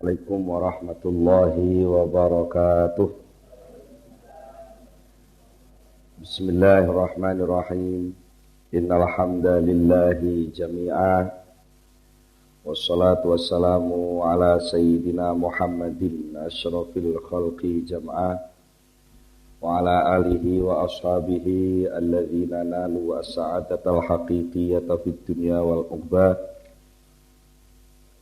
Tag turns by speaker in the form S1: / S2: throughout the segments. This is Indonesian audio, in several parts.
S1: Assalamualaikum warahmatullahi wabarakatuh. Bismillahirrahmanirrahim. Innal hamdalillahi jami'a. Wassalatu wassalamu ala sayyidina Muhammadin asyrafil khalqi jam'a wa ala alihi wa ashabihi alladzina nalu as-sa'adatal haqiqiyyata fid dunya wal uqbah.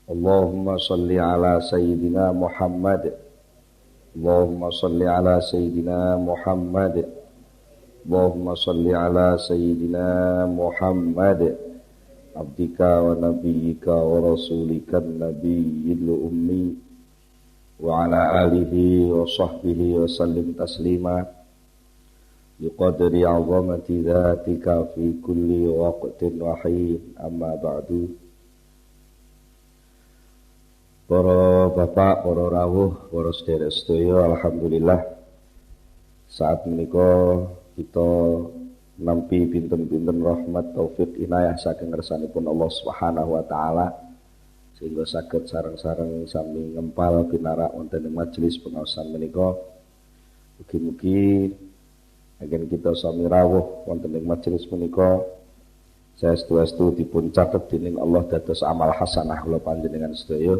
S1: Allahumma salli ala sayyidina Muhammad. Allahumma salli ala sayyidina Muhammad. Allahumma salli ala sayyidina Muhammad abdika wa nabiyyika wa rasulika nabiyyil ummi wa ala alihi wa sahbihi wa sallim taslima biqadri 'azamati dzatika fi kulli waqtin wa hin amma ba'du. Para bapak, para rawuh, para sedherek sedaya, alhamdulillah saat menika kita nampi pinten-pinten rahmat taufik inayah saking ngersanipun Allah Subhanahu wa taala sehingga saged sareng-sareng sami ngempal pinarak wonten ing majelis pengaosan menika. Mugi-mugi agen kita sami rawuh wonten ing majelis menika saestu-estu dipun catet dening Allah dados amal hasanah kula panjenengan sedaya.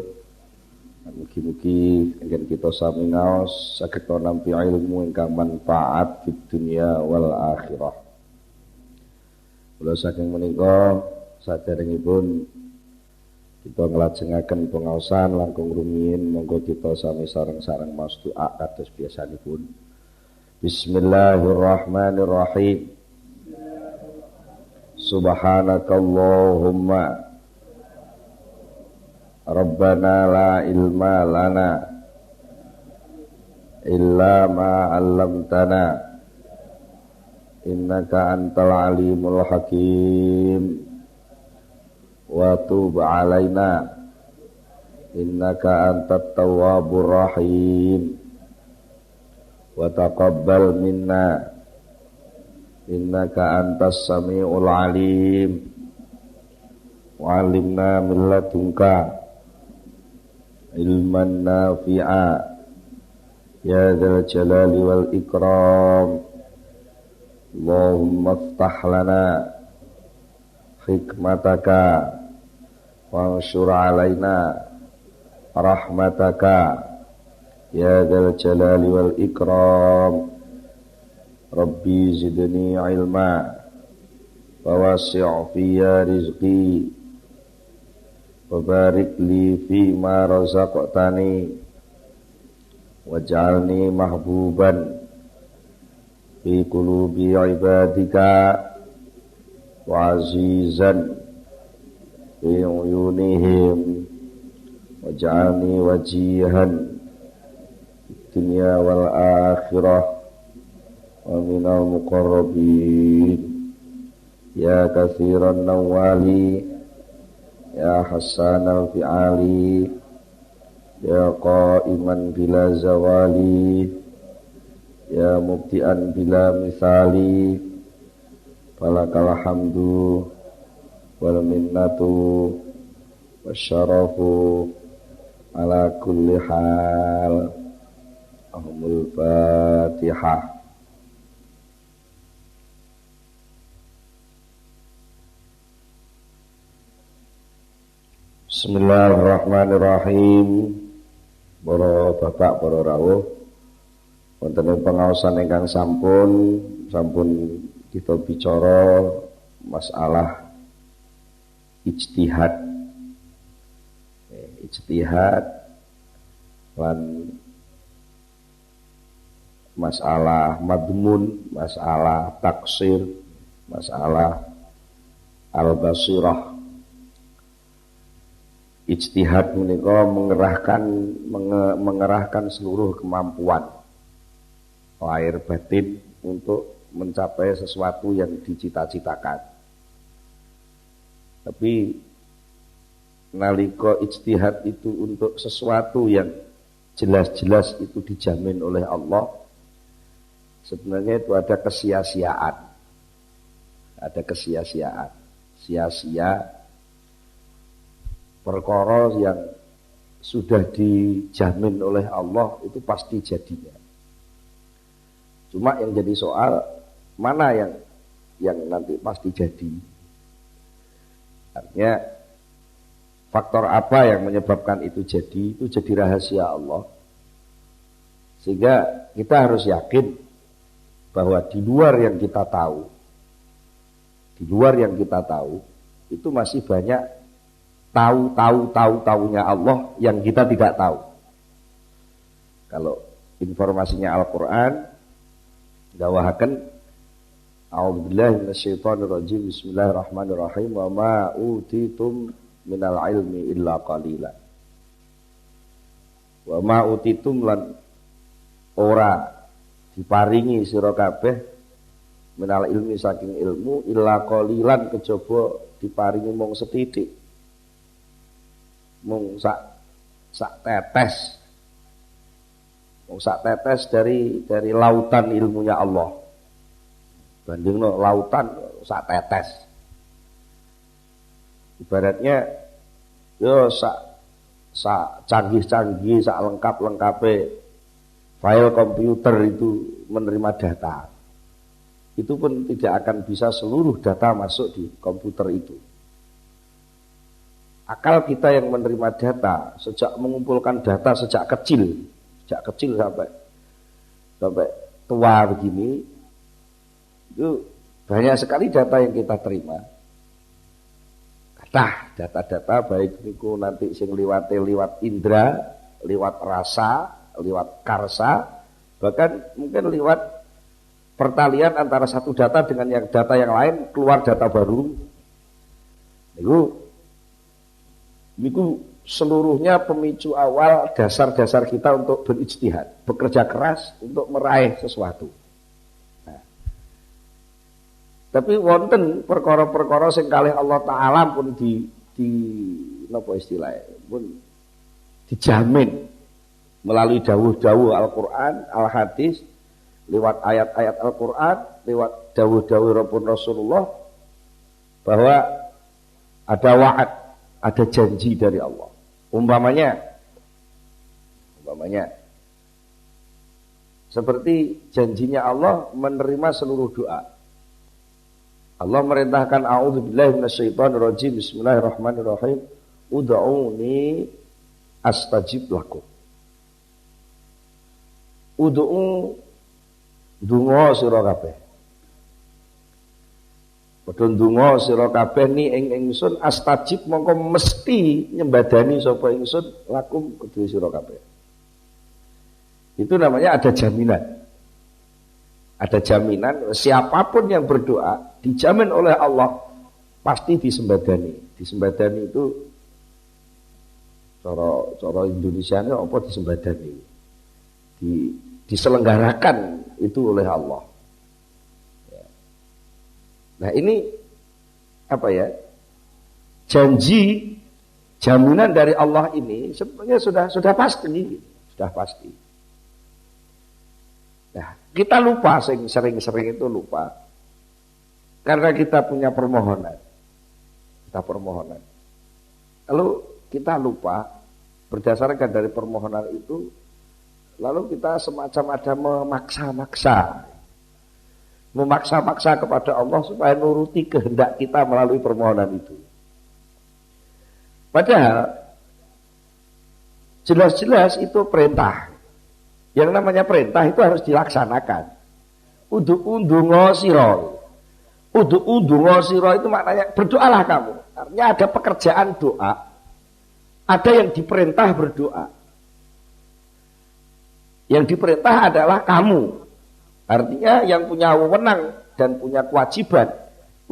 S1: Mugi-mugi agen kita sami ngaos saged nampi ilmu ingkang manfaat fid dunya wal akhirah. Kula saking menika saderengipun kita nglajengaken pengaosan langkung rumiyin, monggo kita sami sareng-sareng maos doa kados biasanipun. Bismillahirrahmanirrahim. Subhanakallahumma Rabbana la ilma lana illa ma 'allamtana innaka antal alimul hakim wa tub 'alaina innaka antat tawwabur rahim wa taqabbal minna innaka antas samiul alim wa 'allimna min ladunka ilman nafi'a ya dzal jalali wal ikram. Allahumma iftah lana hikmataka wa anshur alaina rahmataka ya dzal jalali wal ikram. Rabbi zidni ilma wa wasi' fiyya rizqi wa barik li fi ma razaqtani waj'alni mahbuban fi qulubi ibadika wa azizan fi uyunihim waj'alni wajihan dunya wal akhirah wa minal muqarrabin ya katsiran nawali ya hasanal fi'ali ya qa'iman bila zawali ya mubti'an bila misali falakal hamdu wal minnatu wasyarafu ala kulli hal. Ahmul Fatihah. Bismillahirrahmanirrahim. Para bapak, para rawuh, wonten ing pengaosan ingkang sampun kita bicara masalah ijtihad. Ijtihad lan masalah madmun, masalah taksir, masalah al-basirah. Ijtihad menika mengerahkan seluruh kemampuan lahir batin untuk mencapai sesuatu yang dicita-citakan. Tapi nalika ijtihad itu untuk sesuatu yang jelas-jelas itu dijamin oleh Allah, sebenarnya itu ada kesia-siaan. Ada kesia-siaan. Sia-sia perkara yang sudah dijamin oleh Allah itu pasti jadinya. Cuma yang jadi soal mana yang nanti pasti jadi. Artinya faktor apa yang menyebabkan itu jadi rahasia Allah. Sehingga kita harus yakin bahwa di luar yang kita tahu itu masih banyak tahunya Allah yang kita tidak tahu. Kalau informasinya Al-Qur'an dawahaken a'udzubillahi minasyaitonirrajim bismillahirrahmanirrahim wa ma utitum minal ilmi illa qalila. Wa ma utitum lan ora diparingi sira kabeh minal ilmi saking ilmu illa qalilan kejaba diparingi mung setitik. Mung sak tetes. Mung sak tetes dari lautan ilmunya Allah. Bandingno lautan sak tetes. Ibaratnya yo sak canggih-canggih, sak lengkap-lengkape file komputer itu menerima data. Itu pun tidak akan bisa seluruh data masuk di komputer itu. Akal kita yang menerima data, sejak mengumpulkan data sejak kecil sampai tua begini, itu banyak sekali data yang kita terima. Data-data baik itu nanti sing liwat indra, liwat rasa, liwat karsa, bahkan mungkin liwat pertalian antara satu data dengan data yang lain, keluar data baru. Itu seluruhnya pemicu awal dasar-dasar kita untuk berijtihad, bekerja keras untuk meraih sesuatu. Nah, tapi wonten perkara-perkara sing kalih Allah Ta'ala pun di napa istilahnya pun dijamin melalui dawuh-dawuh Al-Qur'an, Al-Hadis, lewat ayat-ayat Al-Qur'an, lewat dawuh-dawuh Rasulullah bahwa ada wa'ad, ada janji dari Allah. Umpamanya seperti janjinya Allah menerima seluruh doa. Allah merintahkan a'udzubillahi minasyaitonirrajim bismillahirrahmanirrahim ud'uni astajib lakum. Ud'u donga sira kabeh. Padha ndonga sira kabeh ni ing ingsun astajib mongko mesti nyembadani sapa ingsun lakum kedue sira kabeh. Itu namanya ada jaminan. Ada jaminan siapapun yang berdoa dijamin oleh Allah pasti disembadani. Disembadani itu cara Indonesianya apa disembadani? Diselenggarakan itu oleh Allah. Nah ini apa ya? Janji, jaminan dari Allah ini sebenarnya sudah pasti, sudah pasti. Nah kita lupa, sering-sering itu lupa, karena kita punya permohonan, Lalu kita lupa berdasarkan dari permohonan itu, lalu kita semacam ada memaksa kepada Allah supaya nuruti kehendak kita melalui permohonan itu. Padahal jelas-jelas itu perintah. Yang namanya perintah itu harus dilaksanakan. Udungo siro itu maknanya berdoalah kamu. Artinya ada pekerjaan doa. Ada yang diperintah berdoa. Yang diperintah adalah kamu. Artinya yang punya wewenang dan punya kewajiban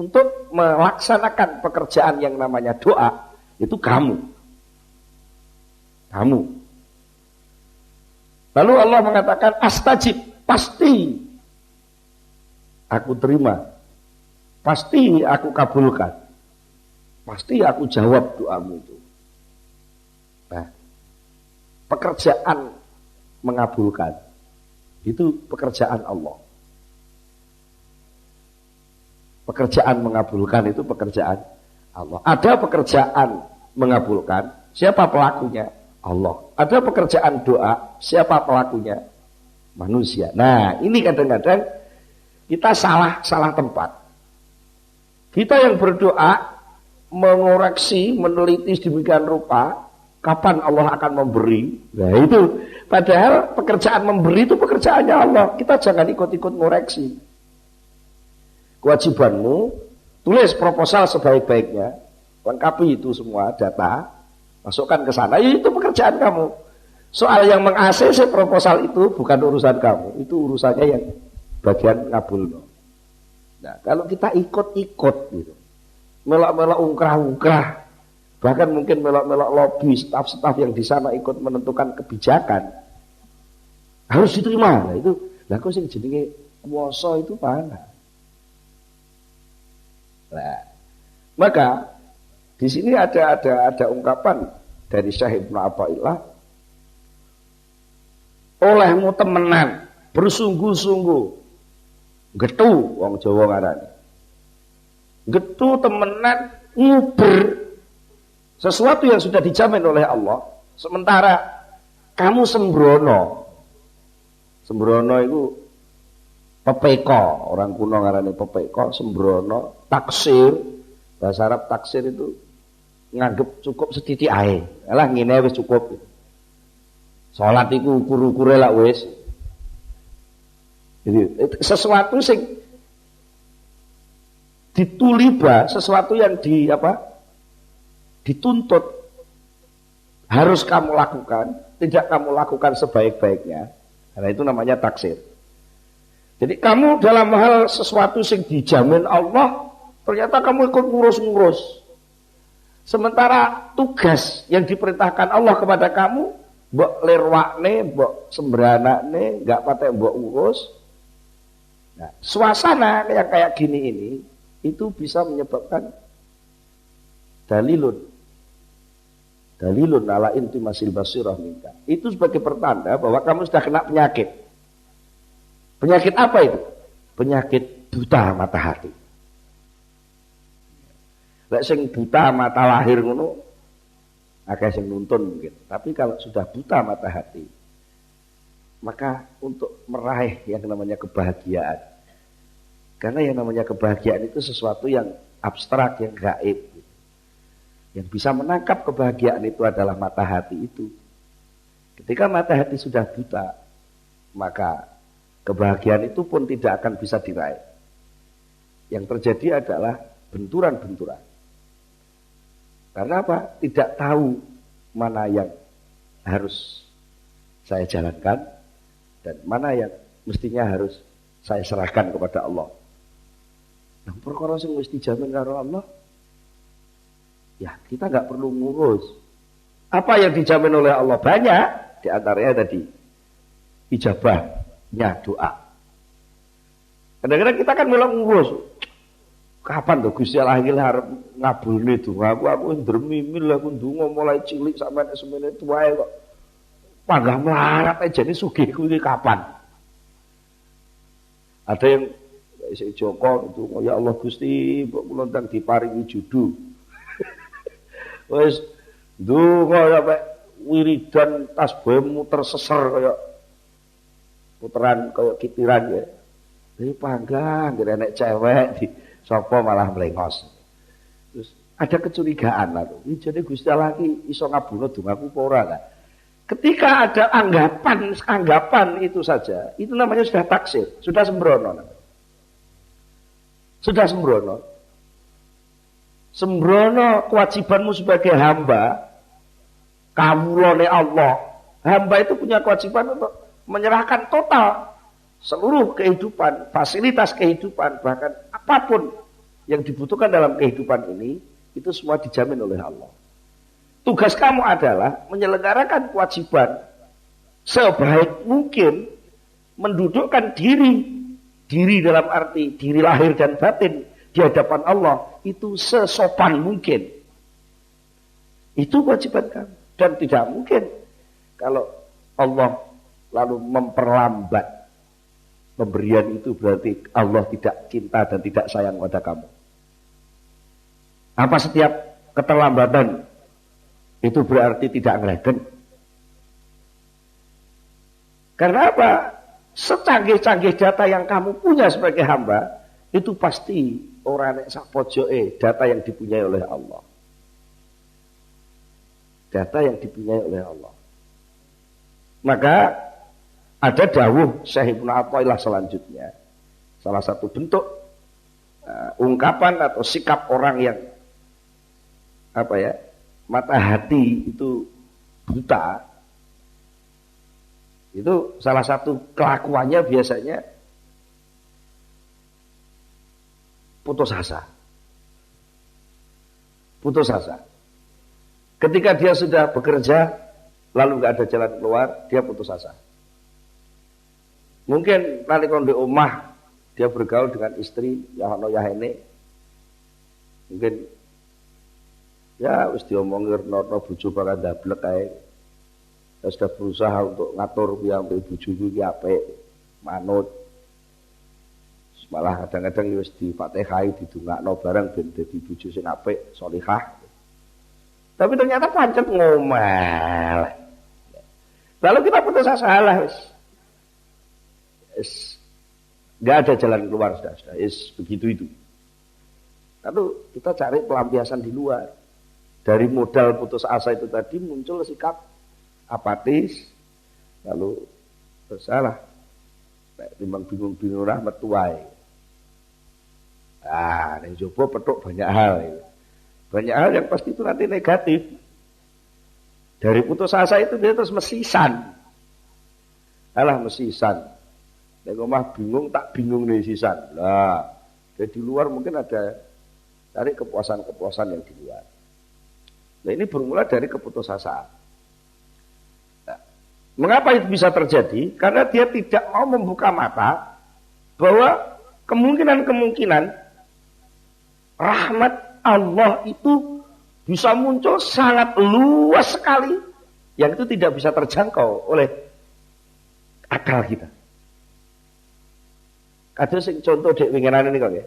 S1: untuk melaksanakan pekerjaan yang namanya doa itu kamu. Lalu Allah mengatakan astajib, pasti aku terima, pasti aku kabulkan, pasti aku jawab doamu itu. Nah, pekerjaan mengabulkan itu pekerjaan Allah. Pekerjaan mengabulkan itu pekerjaan Allah. Ada pekerjaan mengabulkan, siapa pelakunya? Allah. Ada pekerjaan doa, siapa pelakunya? Manusia. Nah, ini kadang-kadang kita salah tempat. Kita yang berdoa mengoreksi, meneliti sedemikian rupa, kapan Allah akan memberi? Nah itu, padahal pekerjaan memberi itu pekerjaannya Allah. Kita jangan ikut-ikut ngoreksi. Kewajibanmu, tulis proposal sebaik-baiknya, lengkapi itu semua data, masukkan ke sana. Itu pekerjaan kamu. Soal yang meng-ACC proposal itu bukan urusan kamu, itu urusannya yang bagian ngabul. Nah, kalau kita ikut-ikut gitu, melok-melok ungkrah-ungkrah, bahkan mungkin melok-melok lobby staf-staf yang di sana ikut menentukan kebijakan, harus diterima. Nah, itu, lah kok sing jenenge kuwasa itu mana? Nah, maka di sini ada ungkapan dari Syekh Ibnu Athaillah, olehmu temenan bersungguh-sungguh getu wong Jawa ngarani. Getu temenan nguber sesuatu yang sudah dijamin oleh Allah, sementara kamu sembrono. Sembrono itu pepeko, orang kuno ngarani pepeko, sembrono, taksir. Bahasa Arab taksir itu nganggep cukup setitik ae. Alah ngene wis cukup. Salat iku ukur-ukure lak wis. Jadi sesuatu sing dituliba, sesuatu yang dituntut harus kamu lakukan, tidak kamu lakukan sebaik-baiknya. Karena itu namanya taksir. Jadi kamu dalam hal sesuatu sing dijamin Allah, ternyata kamu ikut ngurus-ngurus. Sementara tugas yang diperintahkan Allah kepada kamu, mbok lirwakne, mbok sembranakne, enggak patek mbok urus. Nah, suasana yang kayak gini ini itu bisa menyebabkan dalilun ala intimasil basirah minka. Itu sebagai pertanda bahwa kamu sudah kena penyakit. Penyakit apa itu? Penyakit buta mata hati. Lek sing buta mata lahir ngono akeh sing nuntun mungkin. Tapi kalau sudah buta mata hati, maka untuk meraih yang namanya kebahagiaan. Karena yang namanya kebahagiaan itu sesuatu yang abstrak, yang gaib. Yang bisa menangkap kebahagiaan itu adalah mata hati itu. Ketika mata hati sudah buta, maka kebahagiaan itu pun tidak akan bisa diraih. Yang terjadi adalah benturan-benturan. Karena apa? Tidak tahu mana yang harus saya jalankan dan mana yang mestinya harus saya serahkan kepada Allah. Nah, perkara sing mesti dijamin karo Allah, ya kita nggak perlu ngurus. Apa yang dijamin oleh Allah banyak, di antaranya tadi ijabahnya doa. Kadang-kadang kita kan melok ngurus. Kapan tuh Gusti Allah iki arep ngabulne donga aku ndremimil aku ndonga mulai cilik sampai semene tuae kok panggah melarat aja nih sugihku iki kapan? Ada yang isih Joko itu, ya Allah Gusti, mbok kula ndang diparingi judu. Wis ndonga sampai wiridan tasbih muter seser kaya puteran kaya kitiran ya. Iki panggah ngene nek cewek di sapa malah mlengos. Terus ada kecurigaan lah tuh. Ini jadi Gusti Allah iki iso ngabulno dongaku apa ora lah. Ketika ada anggapan itu saja, itu namanya sudah taksir, sudah sembrono. Sudah sembrono. Sembrono kewajibanmu sebagai hamba, kawulane Allah. Hamba itu punya kewajiban untuk menyerahkan total seluruh kehidupan, fasilitas kehidupan, bahkan apapun yang dibutuhkan dalam kehidupan ini, itu semua dijamin oleh Allah. Tugas kamu adalah menyelenggarakan kewajiban sebaik mungkin, mendudukkan diri dalam arti diri lahir dan batin di hadapan Allah itu sesopan mungkin. Itu kewajiban kamu. Dan tidak mungkin kalau Allah lalu memperlambat pemberian itu, berarti Allah tidak cinta dan tidak sayang pada kamu. Apa setiap keterlambatan itu berarti tidak ngelegen? Karena apa? Secanggih-canggih data yang kamu punya sebagai hamba, itu pasti orang nek sak pojoke data yang dipunyai oleh Allah. Data yang dipunyai oleh Allah. Maka ada dawuh Syekh Ibnu Athaillah selanjutnya. Salah satu bentuk ungkapan atau sikap orang yang mata hati itu buta. Itu salah satu kelakuannya biasanya putus asa. Putus asa. Ketika dia sudah bekerja, lalu nggak ada jalan keluar, dia putus asa. Mungkin nalika di omah dia bergaul dengan istri ya ono ya ini. Mungkin ya wis diomongi reno bojo bakal ndablek kae. Ya sudah berusaha untuk ngatur yang bojo iki apik, manut. Malah kadang-kadang wis di-Fatihah didongakno bareng ben dadi bojo sing apik, shalihah. Tapi ternyata pancet ngomel. Lalu kita putus asa lah wis. Nggak ada jalan keluar sudah. Begitu itu. Lalu kita cari pelampiasan di luar. Dari modal putus asa itu tadi muncul sikap apatis, lalu bersalah. Timbang bingung-bingung rahmat tuai. Yang coba petuk banyak hal. Banyak hal yang pasti itu nanti negatif. Dari putus asa itu dia terus mesisan. Mesisan. Nek omah bingung tak bingung nih sisan. Lah, di luar mungkin ada cari kepuasan-kepuasan yang di luar. Nah, ini bermula dari keputusasaan. Nah, mengapa itu bisa terjadi? Karena dia tidak mau membuka mata bahwa kemungkinan-kemungkinan rahmat Allah itu bisa muncul sangat luas sekali yang itu tidak bisa terjangkau oleh akal kita. Kadang sing contoh dek winginane niku nggih.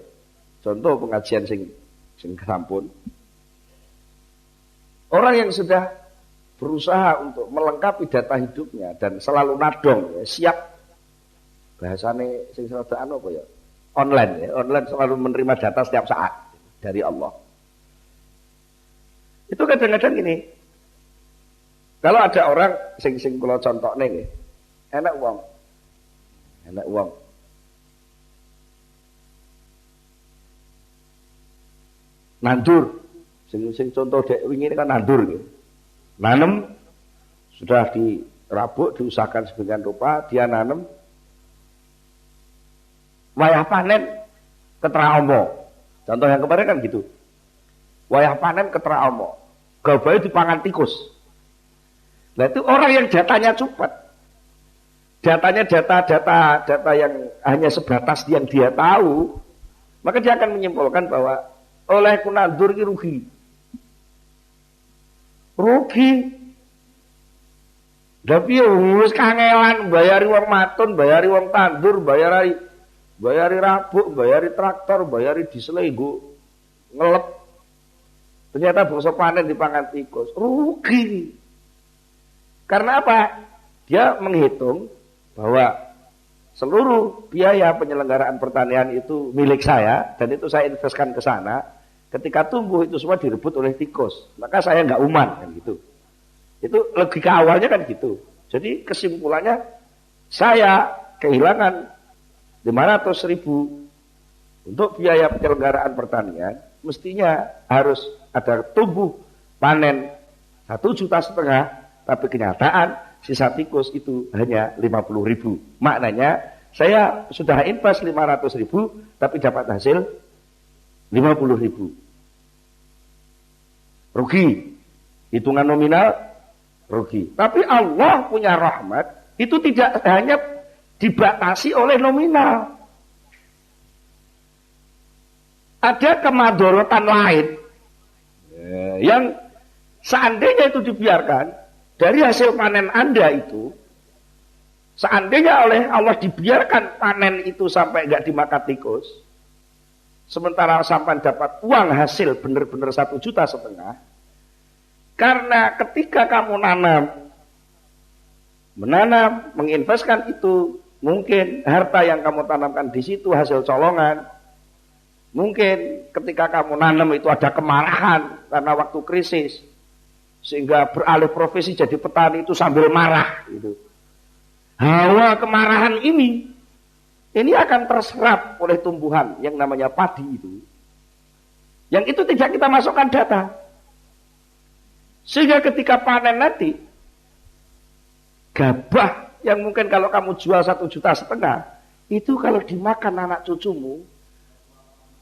S1: Contoh pengajian sing sampun. Orang yang sudah berusaha untuk melengkapi data hidupnya dan selalu nadong, ya, siap bahasane sing rada anu apa ya? Online ya, online selalu menerima data setiap saat dari Allah. Itu kadang-kadang gini. Kalau ada orang sing kula contohne nggih. Enak uang. Nandur, sing contoh dek wingi ini kan nandur gitu. Nanem sudah dirabuk, diusahakan sebagian rupa, dia nanem. Wayah panen ketera omo. Contoh yang kemarin kan gitu. Wayah panen ketera omo. Gabahe dipangan tikus. Nah itu orang yang datanya cepat. Datanya data yang hanya sebatas yang dia tahu, maka dia akan menyimpulkan bahwa oleh kunandur ki rugi. Tapi wis kangelan bayari wong matun, bayari wong tandur, bayari rabuk, bayari traktor, bayari disele nggo ngelep. Ternyata bangsa panen dipangan tikus, rugi. Karena apa? Dia menghitung bahwa seluruh biaya penyelenggaraan pertanian itu milik saya dan itu saya investkan ke sana. Ketika tumbuh itu semua direbut oleh tikus, maka saya nggak uman kan gitu. Itu logika awalnya kan gitu. Jadi kesimpulannya saya kehilangan 500.000 untuk biaya penyelenggaraan pertanian, mestinya harus ada tumbuh panen 1,5 juta, tapi kenyataan sisa tikus itu hanya 50.000. Maknanya saya sudah invest 500.000 tapi dapat hasil 50.000. Rugi. Hitungan nominal rugi. Tapi Allah punya rahmat itu tidak hanya dibatasi oleh nominal. Ada kemadharatan lain yang seandainya itu dibiarkan dari hasil panen Anda itu, seandainya oleh Allah dibiarkan panen itu sampai nggak dimakan tikus, sementara sampai dapat uang hasil benar-benar 1,5 juta, karena ketika kamu nanam menanam, menginvestkan itu. Mungkin harta yang kamu tanamkan di situ hasil colongan. Mungkin ketika kamu nanam itu ada kemarahan karena waktu krisis. Sehingga beralih profesi jadi petani itu sambil marah. Gitu. Hawa kemarahan ini akan terserap oleh tumbuhan yang namanya padi itu. Yang itu tidak kita masukkan data. Sehingga ketika panen nanti, gabah yang mungkin kalau kamu jual 1,5 juta, itu kalau dimakan anak cucumu,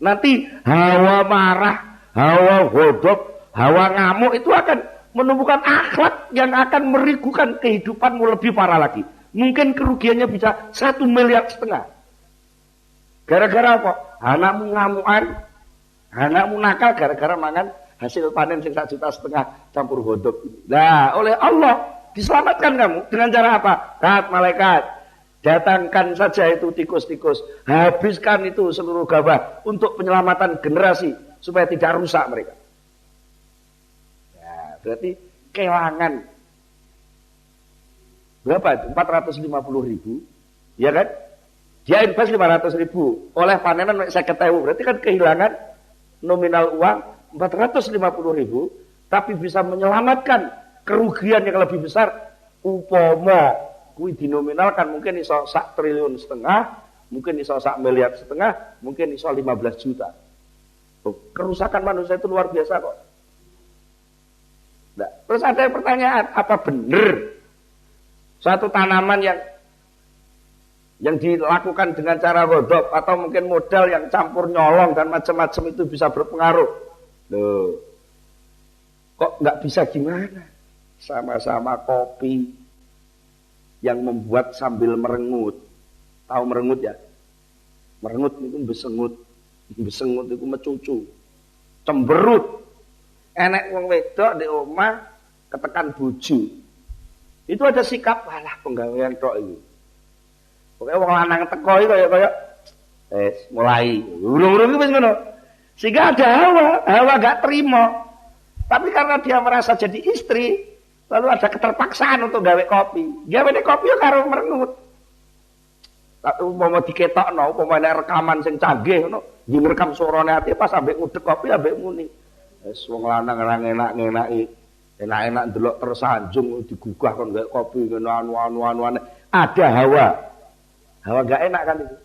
S1: nanti hawa marah, hawa godop, hawa ngamuk itu akan menumbuhkan akhlak yang akan merigukan kehidupanmu lebih parah lagi. Mungkin kerugiannya bisa 1,5 miliar. Gara-gara apa? Anakmu ngamuan, anakmu nakal gara-gara mangan hasil panen 1,5 juta campur godop. Nah, oleh Allah diselamatkan kamu dengan cara apa? Malaikat, datangkan saja itu tikus-tikus, habiskan itu seluruh gabah untuk penyelamatan generasi supaya tidak rusak mereka. Ya, berarti kelangan berapa itu? 450.000, ya kan? Dia invest 500.000, oleh panenan 50.000, berarti kan kehilangan nominal uang 450.000, tapi bisa menyelamatkan kerugian yang lebih besar. Upama kuwi dinominalkan mungkin iso 1,5 triliun, mungkin iso 1,5 miliar, mungkin iso 15 juta. Kerusakan manusia itu luar biasa kok. Nah, terus ada pertanyaan, apa benar suatu tanaman yang dilakukan dengan cara godop atau mungkin modal yang campur nyolong dan macam-macam itu bisa berpengaruh? Loh, kok nggak bisa gimana? Sama-sama kopi yang membuat sambil merengut. Tahu merengut ya? Merengut itu besengut. Besengut itu mecucu. Cemberut. Enek wong wedok di omah ketekan bojo. Itu ada sikap, alah penggawean tok iki. Pokoke wong lanang teko iki kaya mulai. Urung-urung iki wis ngono. Sehingga ada hawa gak terima. Tapi karena dia merasa jadi istri, lalu ada keterpaksaan untuk gawe kopi. Gawe kopi ya karo merengut. Umpama diketokno, umpama rekaman sing canggih ngono, direkam suarane ati pas ambek ngudek kopi ambek muni. Wis wong lanang ora enak-enaki. Enak-enak ndelok tersanjung digugah kon gawe kopi ngono anu-anu. Ada hawa. Hawa gak enak kan itu.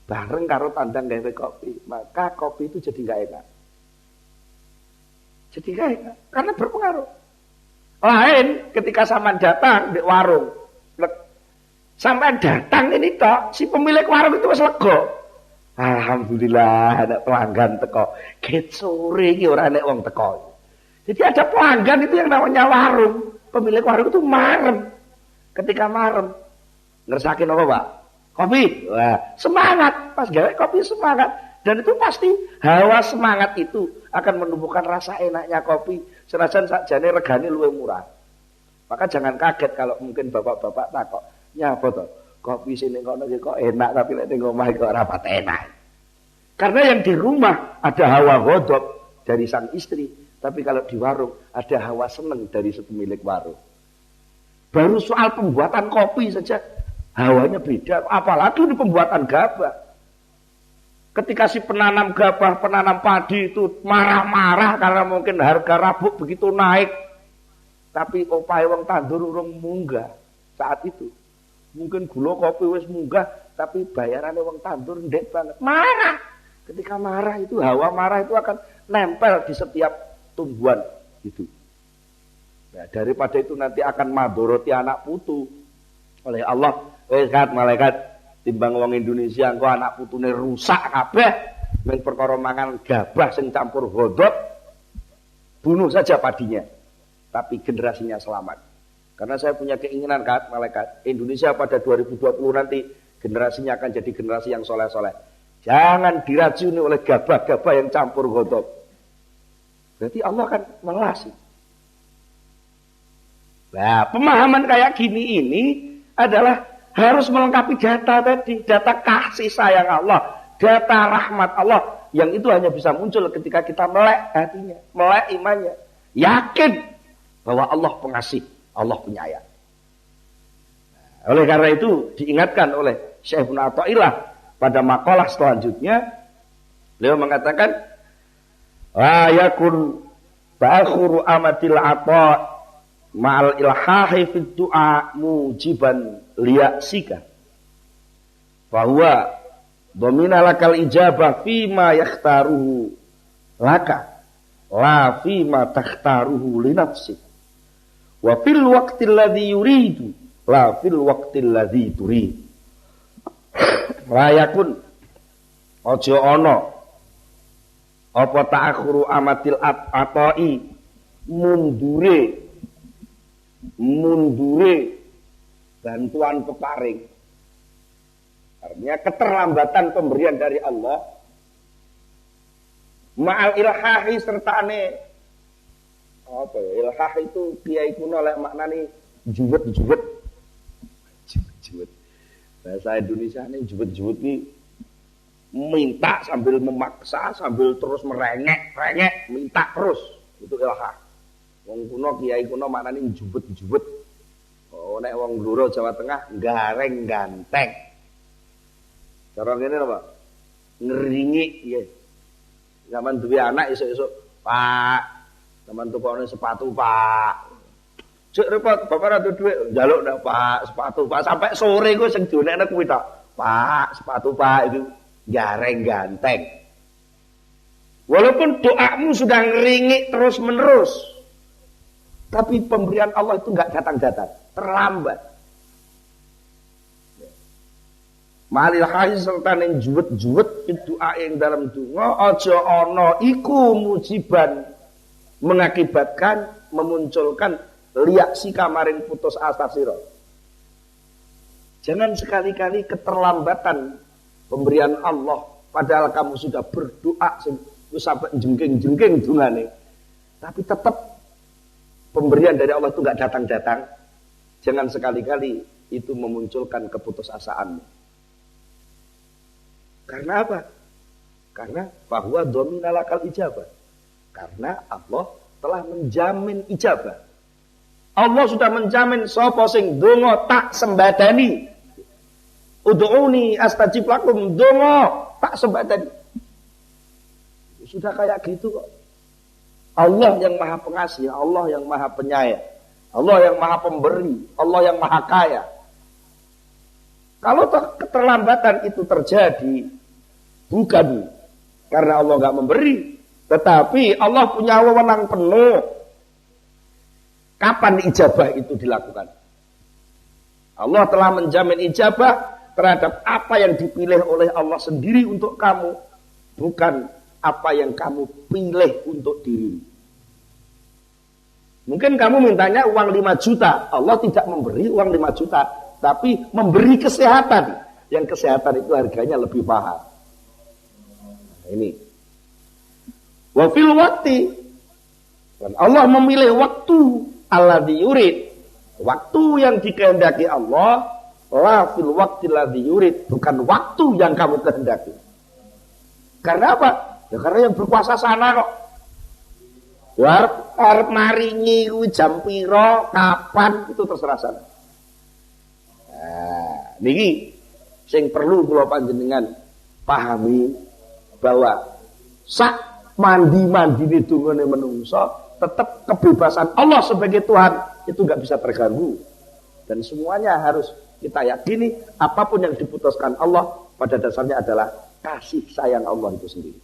S1: Bareng karo tandang gawe kopi, maka kopi itu jadi gak enak. Jadi gak enak karena berpengaruh. Lain ketika sampean datang di warung. Sampean datang ini tok, si pemilik warung itu wis lega. Alhamdulillah ada pelanggan teko. Ket sore iki ora nek wong teko. Jadi ada pelanggan itu yang namanya warung. Pemilik warung itu marem. Ketika marem, ngersakin apa, Pak? Kopi. Wah, semangat. Pas gawe kopi semangat. Dan itu pasti hawa semangat itu akan menumbuhkan rasa enaknya kopi. Senajan sakjane regane luwih murah. Maka jangan kaget kalau mungkin bapak-bapak takok, "Nyapa to? Kopi sini kono kok enak tapi nek ning omah kok ora pat enak." Karena yang di rumah ada hawa godop dari sang istri, tapi kalau di warung ada hawa seneng dari si pemilik warung. Baru soal pembuatan kopi saja hawanya beda, apalagi di pembuatan gabah. Ketika si penanam gabah, penanam padi itu marah-marah karena mungkin harga rabuk begitu naik. Tapi opahe wong tandur urung munggah saat itu. Mungkin gula kopi wis munggah, tapi bayarannya wong tandur ndek banget. Marah. Ketika marah itu, hawa marah itu akan nempel di setiap tumbuhan itu. Nah, daripada itu nanti akan madoroti anak putu. Oleh Allah, malaikat timbang wong Indonesia engko anak putune rusak kabeh men perkara mangan gabah sing campur godhot, bunuh saja padinya tapi generasinya selamat. Karena saya punya keinginan malaikat Indonesia pada 2020 nanti generasinya akan jadi generasi yang soleh-soleh. Jangan diracuni oleh gabah-gabah yang campur godhot. Berarti Allah akan melasi. Nah, pemahaman kayak gini ini adalah harus melengkapi data tadi, data kasih sayang Allah, data rahmat Allah, yang itu hanya bisa muncul ketika kita melek hatinya, melek imannya, yakin bahwa Allah pengasih, Allah penyayang. Oleh karena itu diingatkan oleh Syekh Ibnu Athaillah pada makalah selanjutnya, beliau mengatakan la yakun ta'khuru amatil ata ma'al ilhahi fid du'a mujiban liyasika fahuwa dhamina lakal ijabah fima yakhtaruhu laka la fima takhtaruhu li nafsik wa fil waqtil ladzi yuridu la fil waqtil ladzi turid. La yakun aja ana apa ta'khuru amatil atai mundure bantuan peparing. Artinya keterlambatan pemberian dari Allah ma'al ilhahi sertane apa ya, ilhah itu kiai kuno lek maknane juwet bahasa Indonesia ini juwet ini minta sambil memaksa sambil terus merengek minta terus, itu ilhah. Wong kuno kiai kuno maknane juwet. Oh nek wong Blora Jawa Tengah gareng ganteng. Cara ngene lho, Pak. Ngeringi ya. Zaman duwe anak esuk-esuk, Pak, zaman tukone sepatu, Pak. Cek repot, bapak ora duwe njaluk ndak, Pak, sepatu, Pak. Sampai sore ku sing dionekne kuwi tok. Pak, sepatu, Pak, itu gareng ganteng. Walaupun doamu sudah ngeringi terus-menerus, tapi pemberian Allah itu enggak datang-datang, terlambat. Malil haji serta ning juwet doa yang dalam donga aja ana iku mujiban mengakibatkan memunculkan liak si kamaring putus asa sira. Jangan sekali-kali keterlambatan pemberian Allah padahal kamu sudah berdoa sampai jengking-jengking dungane, tapi tetap pemberian dari Allah itu enggak datang-datang. Jangan sekali-kali itu memunculkan keputusasaanmu. Karena apa? Karena bahwa dominalakal ijabah. Karena Allah telah menjamin ijabah. Allah sudah menjamin sapa sing donga tak sembadani. Ud'uni astajib lakum, donga tak sembadani. Sudah kayak gitu kok. Allah yang maha pengasih, Allah yang maha penyayang, Allah yang maha pemberi, Allah yang maha kaya. Kalau keterlambatan itu terjadi, bukan karena Allah nggak memberi, tetapi Allah punya wewenang penuh. Kapan ijabah itu dilakukan? Allah telah menjamin ijabah terhadap apa yang dipilih oleh Allah sendiri untuk kamu, bukan apa yang kamu pilih untuk diri. Mungkin kamu mintanya uang 5 juta, Allah tidak memberi uang 5 juta, tapi memberi kesehatan. Yang kesehatan itu harganya lebih mahal. Nah, ini. Wa fil waqti, dan Allah memilih waktu alladzi yurid. Waktu yang dikehendaki Allah, la fil waqti alladzi yurid, bukan waktu yang kamu kehendaki. Karena apa? Ya karena yang berkuasa sana kok. Ya arep maringi kuwi jam pira, kapan itu terserah sana. Nah, niki sing perlu kula panjenengan pahami bahwa sak mandi-mandine dungane menungso tetap kebebasan Allah sebagai Tuhan itu enggak bisa terganggu. Dan semuanya harus kita yakini apapun yang diputuskan Allah pada dasarnya adalah kasih sayang Allah itu sendiri.